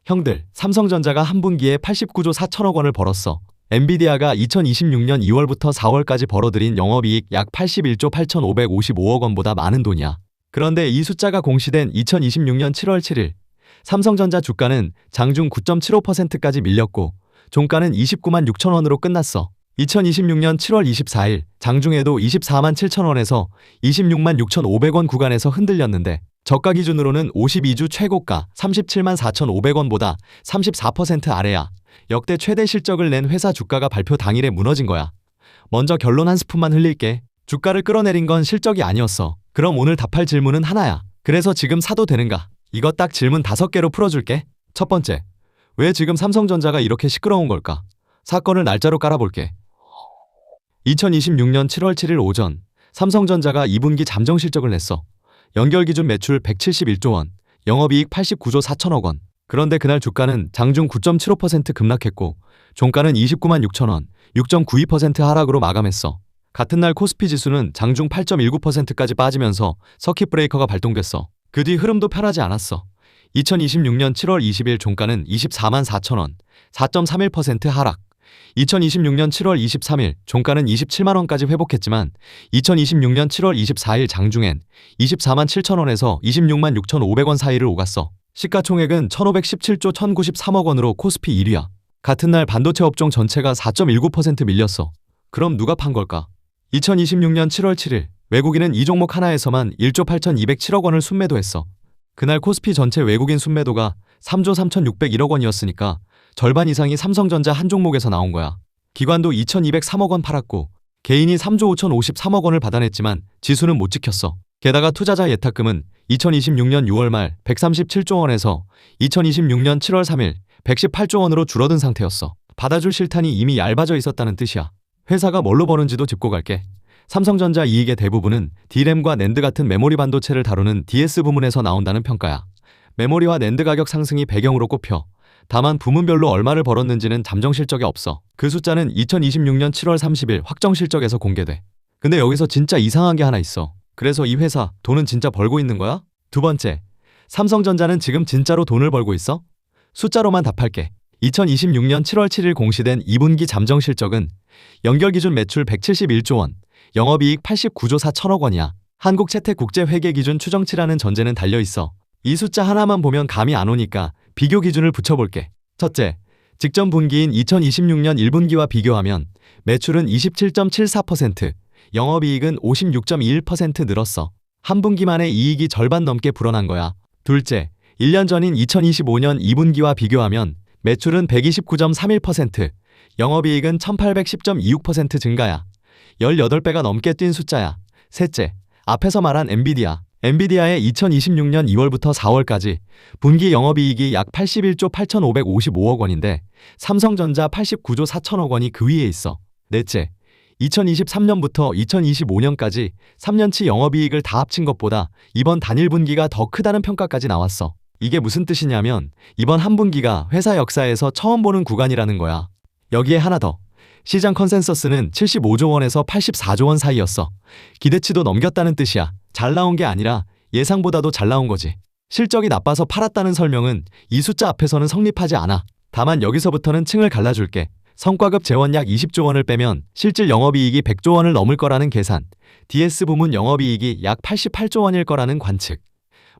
형들, 삼성전자가 한 분기에 89조 4천억 원을 벌었어. 엔비디아가 2026년 2월부터 4월까지 벌어들인 영업이익 약 81조 8,555억 원보다 많은 돈이야. 그런데 이 숫자가 공시된 2026년 7월 7일, 삼성전자 주가는 장중 9.75%까지 밀렸고 종가는 29만 6천 원으로 끝났어. 2026년 7월 24일 장중에도 24만 7천 원에서 26만 6,500원 구간에서 흔들렸는데 저가 기준으로는 52주 최고가 37만 4,500원보다 34% 아래야. 역대 최대 실적을 낸 회사 주가가 발표 당일에 무너진 거야. 먼저 결론 한 스푼만 흘릴게. 주가를 끌어내린 건 실적이 아니었어. 그럼 오늘 답할 질문은 하나야. 그래서 지금 사도 되는가? 이거 딱 질문 5개로 풀어줄게. 첫 번째, 왜 지금 삼성전자가 이렇게 시끄러운 걸까? 사건을 날짜로 깔아볼게. 2026년 7월 7일 오전, 삼성전자가 2분기 잠정 실적을 냈어. 연결 기준 매출 171조 원, 영업이익 89조 4천억 원. 그런데 그날 주가는 장중 9.75% 급락했고 종가는 29만 6천 원, 6.92% 하락으로 마감했어. 같은 날 코스피 지수는 장중 8.19%까지 빠지면서 서킷 브레이커가 발동됐어. 그 뒤 흐름도 편하지 않았어. 2026년 7월 20일 종가는 24만 4천 원, 4.31% 하락. 2026년 7월 23일 종가는 27만 원까지 회복했지만 2026년 7월 24일 장중엔 24만 7천 원에서 26만 6,500원 사이를 오갔어. 시가총액은 1,517조 1,093억 원으로 코스피 1위야. 같은 날 반도체 업종 전체가 4.19% 밀렸어. 그럼 누가 판 걸까? 2026년 7월 7일 외국인은 이 종목 하나에서만 1조 8,207억 원을 순매도했어. 그날 코스피 전체 외국인 순매도가 3조 3,601억 원이었으니까 절반 이상이 삼성전자 한 종목에서 나온 거야. 기관도 2,203억 원 팔았고 개인이 3조 5,053억 원을 받아냈지만 지수는 못 지켰어. 게다가 투자자 예탁금은 2026년 6월 말 137조 원에서 2026년 7월 3일 118조 원으로 줄어든 상태였어. 받아줄 실탄이 이미 얇아져 있었다는 뜻이야. 회사가 뭘로 버는지도 짚고 갈게. 삼성전자 이익의 대부분은 D램과 낸드 같은 메모리 반도체를 다루는 DS 부문에서 나온다는 평가야. 메모리와 낸드 가격 상승이 배경으로 꼽혀. 다만 부문별로 얼마를 벌었는지는 잠정 실적에 없어. 그 숫자는 2026년 7월 30일 확정 실적에서 공개돼. 근데 여기서 진짜 이상한 게 하나 있어. 그래서 이 회사 돈은 진짜 벌고 있는 거야? 두 번째, 삼성전자는 지금 진짜로 돈을 벌고 있어? 숫자로만 답할게. 2026년 7월 7일 공시된 2분기 잠정 실적은 연결 기준 매출 171조 원, 영업이익 89조 4천억 원이야. 한국채택국제회계 기준 추정치라는 전제는 달려있어. 이 숫자 하나만 보면 감이 안 오니까 비교 기준을 붙여볼게. 첫째, 직전 분기인 2026년 1분기와 비교하면 매출은 27.74%, 영업이익은 56.21% 늘었어. 한 분기 만에 이익이 절반 넘게 불어난 거야. 둘째, 1년 전인 2025년 2분기와 비교하면 매출은 129.31%, 영업이익은 1810.26% 증가야. 18배가 넘게 뛴 숫자야. 셋째, 앞에서 말한 엔비디아. 엔비디아의 2026년 2월부터 4월까지 분기 영업이익이 약 81조 8,555억 원인데 삼성전자 89조 4천억 원이 그 위에 있어. 넷째, 2023년부터 2025년까지 3년치 영업이익을 다 합친 것보다 이번 단일 분기가 더 크다는 평가까지 나왔어. 이게 무슨 뜻이냐면 이번 한 분기가 회사 역사에서 처음 보는 구간이라는 거야. 여기에 하나 더. 시장 컨센서스는 75조 원에서 84조 원 사이였어. 기대치도 넘겼다는 뜻이야. 잘 나온 게 아니라 예상보다도 잘 나온 거지. 실적이 나빠서 팔았다는 설명은 이 숫자 앞에서는 성립하지 않아. 다만 여기서부터는 층을 갈라줄게. 성과급 재원 약 20조 원을 빼면 실질 영업이익이 100조 원을 넘을 거라는 계산, DS 부문 영업이익이 약 88조 원일 거라는 관측,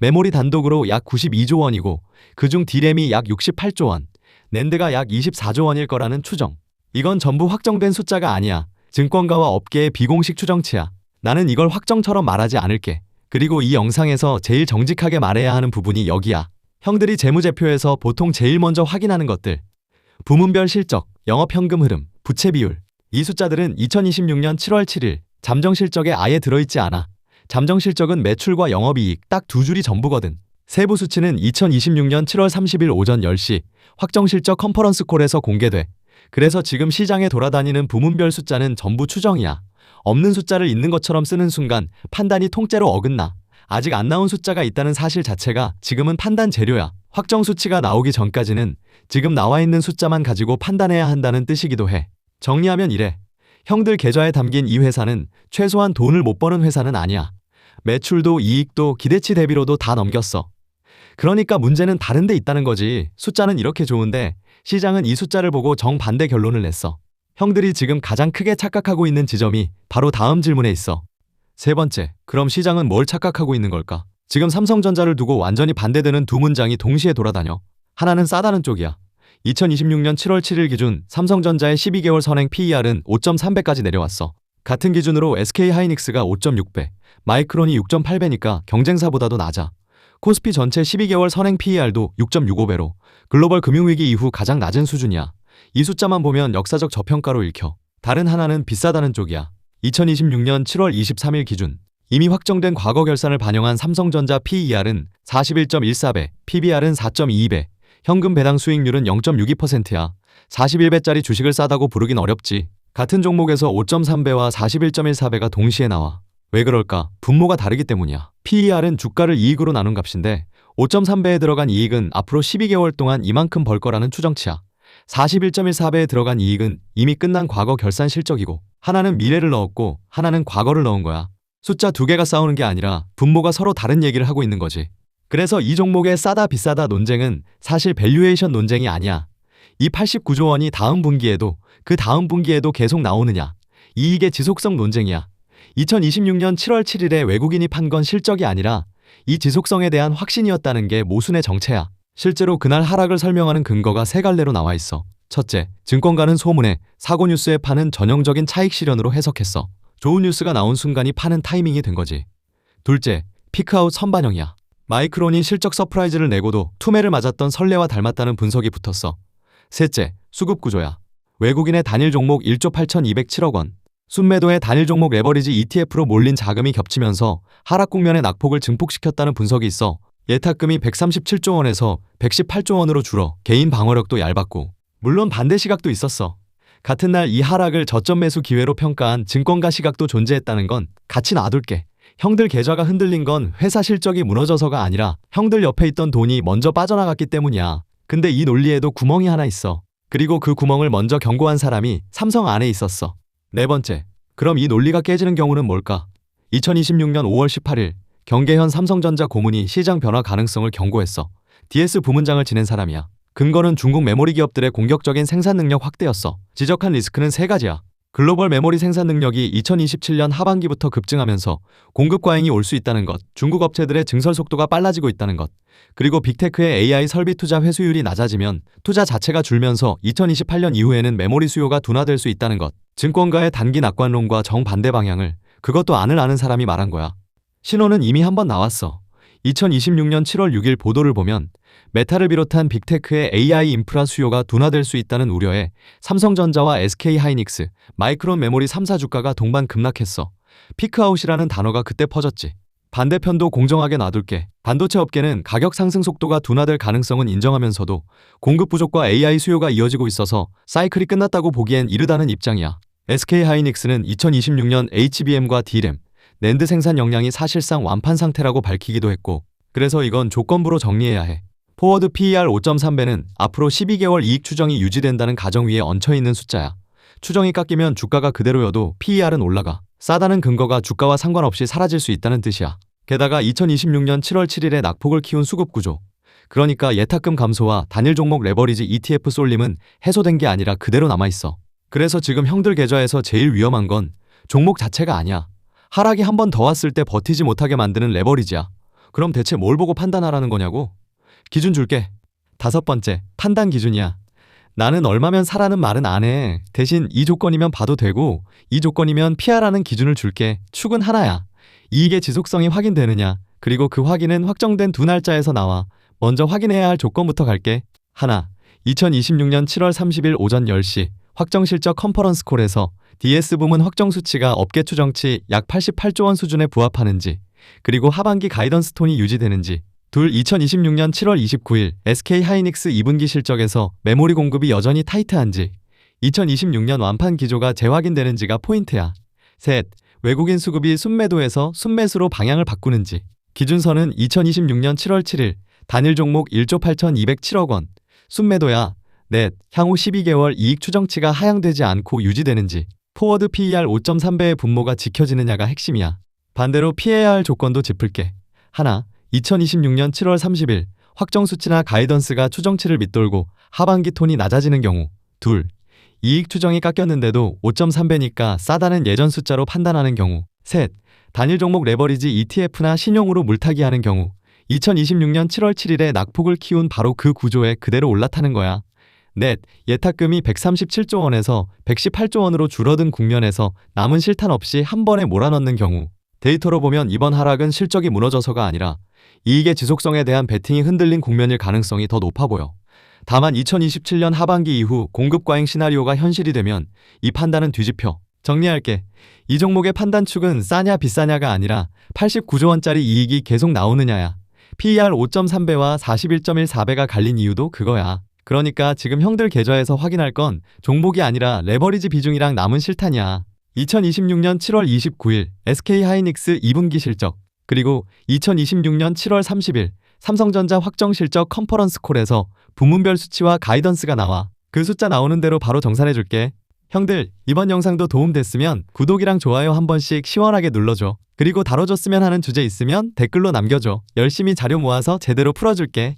메모리 단독으로 약 92조 원이고 그중 D램이 약 68조 원, 낸드가 약 24조 원일 거라는 추정. 이건 전부 확정된 숫자가 아니야. 증권가와 업계의 비공식 추정치야. 나는 이걸 확정처럼 말하지 않을게. 그리고 이 영상에서 제일 정직하게 말해야 하는 부분이 여기야. 형들이 재무제표에서 보통 제일 먼저 확인하는 것들. 부문별 실적, 영업현금 흐름, 부채 비율. 이 숫자들은 2026년 7월 7일 잠정 실적에 아예 들어있지 않아. 잠정 실적은 매출과 영업이익 딱 두 줄이 전부거든. 세부 수치는 2026년 7월 30일 오전 10시 확정 실적 컨퍼런스 콜에서 공개돼. 그래서 지금 시장에 돌아다니는 부문별 숫자는 전부 추정이야. 없는 숫자를 있는 것처럼 쓰는 순간 판단이 통째로 어긋나. 아직 안 나온 숫자가 있다는 사실 자체가 지금은 판단 재료야. 확정 수치가 나오기 전까지는 지금 나와 있는 숫자만 가지고 판단해야 한다는 뜻이기도 해. 정리하면 이래. 형들 계좌에 담긴 이 회사는 최소한 돈을 못 버는 회사는 아니야. 매출도 이익도 기대치 대비로도 다 넘겼어. 그러니까 문제는 다른 데 있다는 거지. 숫자는 이렇게 좋은데 시장은 이 숫자를 보고 정반대 결론을 냈어. 형들이 지금 가장 크게 착각하고 있는 지점이 바로 다음 질문에 있어. 세 번째, 그럼 시장은 뭘 착각하고 있는 걸까? 지금 삼성전자를 두고 완전히 반대되는 두 문장이 동시에 돌아다녀. 하나는 싸다는 쪽이야. 2026년 7월 7일 기준 삼성전자의 12개월 선행 PER은 5.3배까지 내려왔어. 같은 기준으로 SK하이닉스가 5.6배, 마이크론이 6.8배니까 경쟁사보다도 낮아. 코스피 전체 12개월 선행 PER도 6.65배로 글로벌 금융위기 이후 가장 낮은 수준이야. 이 숫자만 보면 역사적 저평가로 읽혀. 다른 하나는 비싸다는 쪽이야. 2026년 7월 23일 기준 이미 확정된 과거 결산을 반영한 삼성전자 PER은 41.14배, PBR은 4.22배, 현금 배당 수익률은 0.62%야. 41배짜리 주식을 싸다고 부르긴 어렵지. 같은 종목에서 5.3배와 41.14배가 동시에 나와. 왜 그럴까? 분모가 다르기 때문이야. PER은 주가를 이익으로 나눈 값인데 5.3배에 들어간 이익은 앞으로 12개월 동안 이만큼 벌 거라는 추정치야. 41.14배에 들어간 이익은 이미 끝난 과거 결산 실적이고 하나는 미래를 넣었고 하나는 과거를 넣은 거야. 숫자 두 개가 싸우는 게 아니라 분모가 서로 다른 얘기를 하고 있는 거지. 그래서 이 종목의 싸다 비싸다 논쟁은 사실 밸류에이션 논쟁이 아니야. 이 89조 원이 다음 분기에도 그 다음 분기에도 계속 나오느냐. 이익의 지속성 논쟁이야. 2026년 7월 7일에 외국인이 판 건 실적이 아니라 이 지속성에 대한 확신이었다는 게 모순의 정체야. 실제로 그날 하락을 설명하는 근거가 세 갈래로 나와 있어. 첫째, 증권가는 소문에 사고 뉴스에 파는 전형적인 차익 실현으로 해석했어. 좋은 뉴스가 나온 순간이 파는 타이밍이 된 거지. 둘째, 피크아웃 선반영이야. 마이크론이 실적 서프라이즈를 내고도 투매를 맞았던 선례와 닮았다는 분석이 붙었어. 셋째, 수급 구조야. 외국인의 단일 종목 1조 8,207억 원. 순매도의 단일 종목 레버리지 ETF로 몰린 자금이 겹치면서 하락 국면의 낙폭을 증폭시켰다는 분석이 있어. 예탁금이 137조 원에서 118조 원으로 줄어 개인 방어력도 얇았고 물론 반대 시각도 있었어. 같은 날 이 하락을 저점 매수 기회로 평가한 증권가 시각도 존재했다는 건 같이 놔둘게. 형들 계좌가 흔들린 건 회사 실적이 무너져서가 아니라 형들 옆에 있던 돈이 먼저 빠져나갔기 때문이야. 근데 이 논리에도 구멍이 하나 있어. 그리고 그 구멍을 먼저 경고한 사람이 삼성 안에 있었어. 네 번째, 그럼 이 논리가 깨지는 경우는 뭘까? 2026년 5월 18일 경계현 삼성전자 고문이 시장 변화 가능성을 경고했어. DS 부문장을 지낸 사람이야. 근거는 중국 메모리 기업들의 공격적인 생산 능력 확대였어. 지적한 리스크는 세 가지야. 글로벌 메모리 생산 능력이 2027년 하반기부터 급증하면서 공급 과잉이 올 수 있다는 것, 중국 업체들의 증설 속도가 빨라지고 있다는 것, 그리고 빅테크의 AI 설비 투자 회수율이 낮아지면 투자 자체가 줄면서 2028년 이후에는 메모리 수요가 둔화될 수 있다는 것, 증권가의 단기 낙관론과 정반대 방향을 그것도 아는 사람이 말한 거야. 신호는 이미 한번 나왔어. 2026년 7월 6일 보도를 보면 메타를 비롯한 빅테크의 AI 인프라 수요가 둔화될 수 있다는 우려에 삼성전자와 SK하이닉스, 마이크론 메모리 3사 주가가 동반 급락했어. 피크아웃이라는 단어가 그때 퍼졌지. 반대편도 공정하게 놔둘게. 반도체 업계는 가격 상승 속도가 둔화될 가능성은 인정하면서도 공급 부족과 AI 수요가 이어지고 있어서 사이클이 끝났다고 보기엔 이르다는 입장이야. SK하이닉스는 2026년 HBM과 D램, 낸드 생산 역량이 사실상 완판 상태라고 밝히기도 했고 그래서 이건 조건부로 정리해야 해. 포워드 PER 5.3배는 앞으로 12개월 이익 추정이 유지된다는 가정 위에 얹혀있는 숫자야. 추정이 깎이면 주가가 그대로여도 PER은 올라가. 싸다는 근거가 주가와 상관없이 사라질 수 있다는 뜻이야. 게다가 2026년 7월 7일에 낙폭을 키운 수급 구조. 그러니까 예탁금 감소와 단일 종목 레버리지 ETF 쏠림은 해소된 게 아니라 그대로 남아있어. 그래서 지금 형들 계좌에서 제일 위험한 건 종목 자체가 아니야. 하락이 한 번 더 왔을 때 버티지 못하게 만드는 레버리지야. 그럼 대체 뭘 보고 판단하라는 거냐고? 기준 줄게. 다섯 번째, 판단 기준이야. 나는 얼마면 사라는 말은 안 해. 대신 이 조건이면 봐도 되고 이 조건이면 피하라는 기준을 줄게. 축은 하나야. 이익의 지속성이 확인되느냐, 그리고 그 확인은 확정된 두 날짜에서 나와. 먼저 확인해야 할 조건부터 갈게. 하나, 2026년 7월 30일 오전 10시 확정실적 컨퍼런스 콜에서 DS 부문 확정 수치가 업계 추정치 약 88조 원 수준에 부합하는지, 그리고 하반기 가이던스 톤이 유지되는지. 둘, 2026년 7월 29일 SK하이닉스 2분기 실적에서 메모리 공급이 여전히 타이트한지, 2026년 완판 기조가 재확인되는지가 포인트야. 셋, 외국인 수급이 순매도에서 순매수로 방향을 바꾸는지. 기준선은 2026년 7월 7일 단일 종목 1조 8,207억 원. 순매도야. 넷, 향후 12개월 이익 추정치가 하향되지 않고 유지되는지. 포워드 PER 5.3배의 분모가 지켜지느냐가 핵심이야. 반대로 피해야 할 조건도 짚을게. 하나, 2026년 7월 30일 확정 수치나 가이던스가 추정치를 밑돌고 하반기 톤이 낮아지는 경우. 둘, 이익 추정이 깎였는데도 5.3배니까 싸다는 예전 숫자로 판단하는 경우. 셋, 단일 종목 레버리지 ETF나 신용으로 물타기 하는 경우. 2026년 7월 7일에 낙폭을 키운 바로 그 구조에 그대로 올라타는 거야. 넷, 예탁금이 137조 원에서 118조 원으로 줄어든 국면에서 남은 실탄 없이 한 번에 몰아넣는 경우. 데이터로 보면 이번 하락은 실적이 무너져서가 아니라 이익의 지속성에 대한 베팅이 흔들린 국면일 가능성이 더 높아 보여. 다만 2027년 하반기 이후 공급 과잉 시나리오가 현실이 되면 이 판단은 뒤집혀. 정리할게. 이 종목의 판단축은 싸냐 비싸냐가 아니라 89조 원짜리 이익이 계속 나오느냐야. PER 5.3배와 41.14배가 갈린 이유도 그거야. 그러니까 지금 형들 계좌에서 확인할 건 종목이 아니라 레버리지 비중이랑 남은 실탄이야. 2026년 7월 29일 SK하이닉스 2분기 실적, 그리고 2026년 7월 30일 삼성전자 확정 실적 컨퍼런스 콜에서 부문별 수치와 가이던스가 나와. 그 숫자 나오는 대로 바로 정산해줄게. 형들, 이번 영상도 도움됐으면 구독이랑 좋아요 한 번씩 시원하게 눌러줘. 그리고 다뤄줬으면 하는 주제 있으면 댓글로 남겨줘. 열심히 자료 모아서 제대로 풀어줄게.